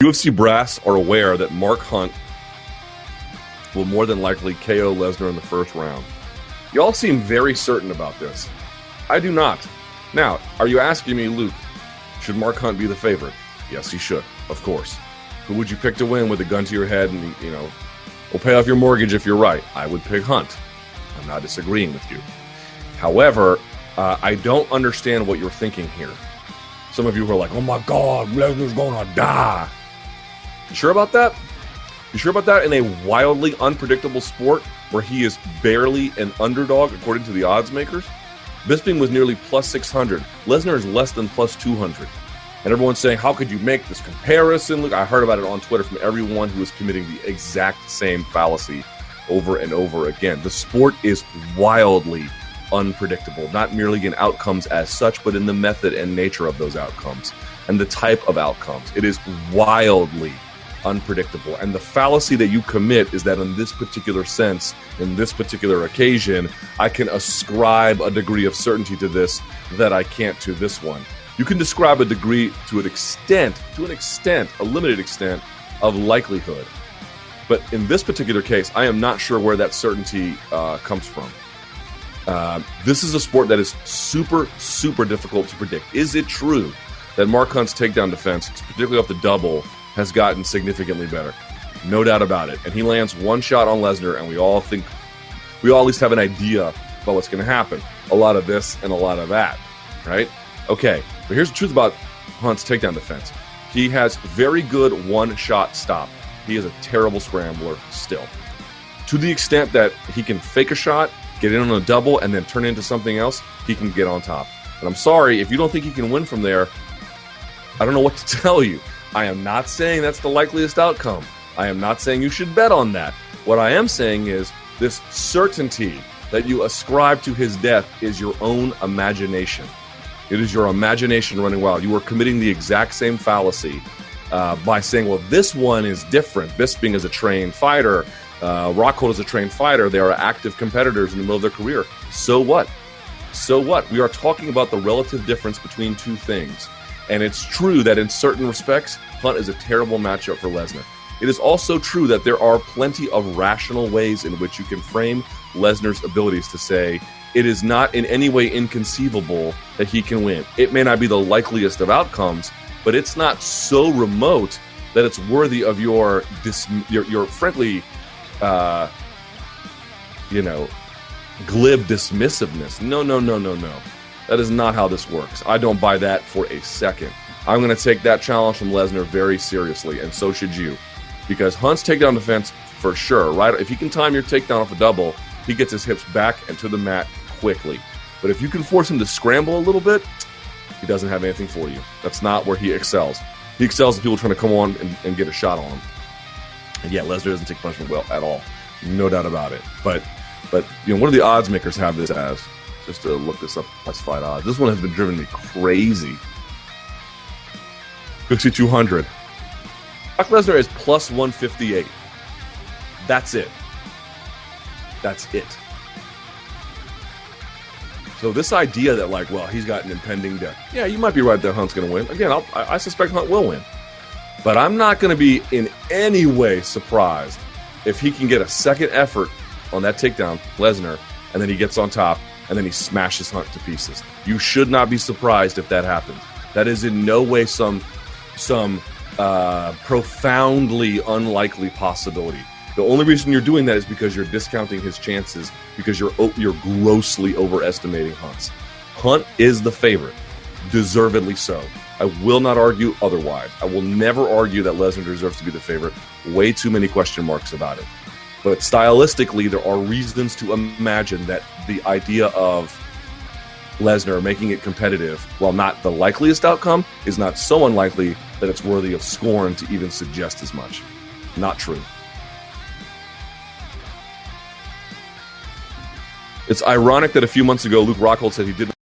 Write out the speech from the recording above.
UFC brass are aware that Mark Hunt will more than likely KO Lesnar in the first round. Y'all seem very certain about this. I do not. Now, are you asking me, Luke, should Mark Hunt be the favorite? Yes, he should, of course. Who would you pick to win with a gun to your head and, we'll pay off your mortgage if you're right? I would pick Hunt. I'm not disagreeing with you. However, I don't understand what you're thinking here. Some of you are like, oh my God, Lesnar's gonna die. You sure about that? You sure about that in a wildly unpredictable sport where he is barely an underdog according to the odds makers? Bisping was nearly plus 600. Lesnar is less than plus 200. And everyone's saying, how could you make this comparison? Look, I heard about it on Twitter from everyone who is committing the exact same fallacy over and over again. The sport is wildly unpredictable, not merely in outcomes as such, but in the method and nature of those outcomes and the type of outcomes. It is wildly unpredictable. And the fallacy that you commit is that in this particular sense, in this particular occasion, I can ascribe a degree of certainty to this that I can't to this one. You can describe a degree to an extent, a limited extent of likelihood. But in this particular case, I am not sure where that certainty comes from. This is a sport that is super, super difficult to predict. Is it true that Mark Hunt's takedown defense, particularly off the double, has gotten significantly better? No doubt about it. And he lands one shot on Lesnar, and we all at least have an idea about what's going to happen. A lot of this and a lot of that, right? Okay, but here's the truth about Hunt's takedown defense. He has very good one-shot stop. He is a terrible scrambler still. To the extent that he can fake a shot, get in on a double, and then turn into something else, he can get on top. And I'm sorry, if you don't think he can win from there, I don't know what to tell you. I am not saying that's the likeliest outcome. I am not saying you should bet on that. What I am saying is this certainty that you ascribe to his death is your own imagination. It is your imagination running wild. You are committing the exact same fallacy by saying, well, this one is different. Bisping is a trained fighter. Rockhold is a trained fighter. They are active competitors in the middle of their career. So what? So what? We are talking about the relative difference between two things. And it's true that in certain respects, Hunt is a terrible matchup for Lesnar. It is also true that there are plenty of rational ways in which you can frame Lesnar's abilities to say, it is not in any way inconceivable that he can win. It may not be the likeliest of outcomes, but it's not so remote that it's worthy of your frankly, glib dismissiveness. No. That is not how this works. I don't buy that for a second. I'm going to take that challenge from Lesnar very seriously, and so should you. Because Hunt's takedown defense, for sure, right? If he can time your takedown off a double, he gets his hips back and to the mat quickly. But if you can force him to scramble a little bit, he doesn't have anything for you. That's not where he excels. He excels in people trying to come on and get a shot on him. And yeah, Lesnar doesn't take punishment well at all. No doubt about it. But what do the odds makers have this as? Just to look this up, plus fight odds. This one has been driving me crazy. 5,200. Brock Lesnar is plus 158. That's it. That's it. So this idea that he's got an impending death. Yeah, you might be right that Hunt's going to win. Again, I suspect Hunt will win. But I'm not going to be in any way surprised if he can get a second effort on that takedown, Lesnar, and then he gets on top, and then he smashes Hunt to pieces. You should not be surprised if that happens. That is in no way some profoundly unlikely possibility. The only reason you're doing that is because you're discounting his chances, because you're grossly overestimating Hunt's. Hunt is the favorite, deservedly so. I will not argue otherwise. I will never argue that Lesnar deserves to be the favorite. Way too many question marks about it. But stylistically, there are reasons to imagine that the idea of Lesnar making it competitive, while not the likeliest outcome, is not so unlikely that it's worthy of scorn to even suggest as much. Not true. It's ironic that a few months ago, Luke Rockhold said he didn't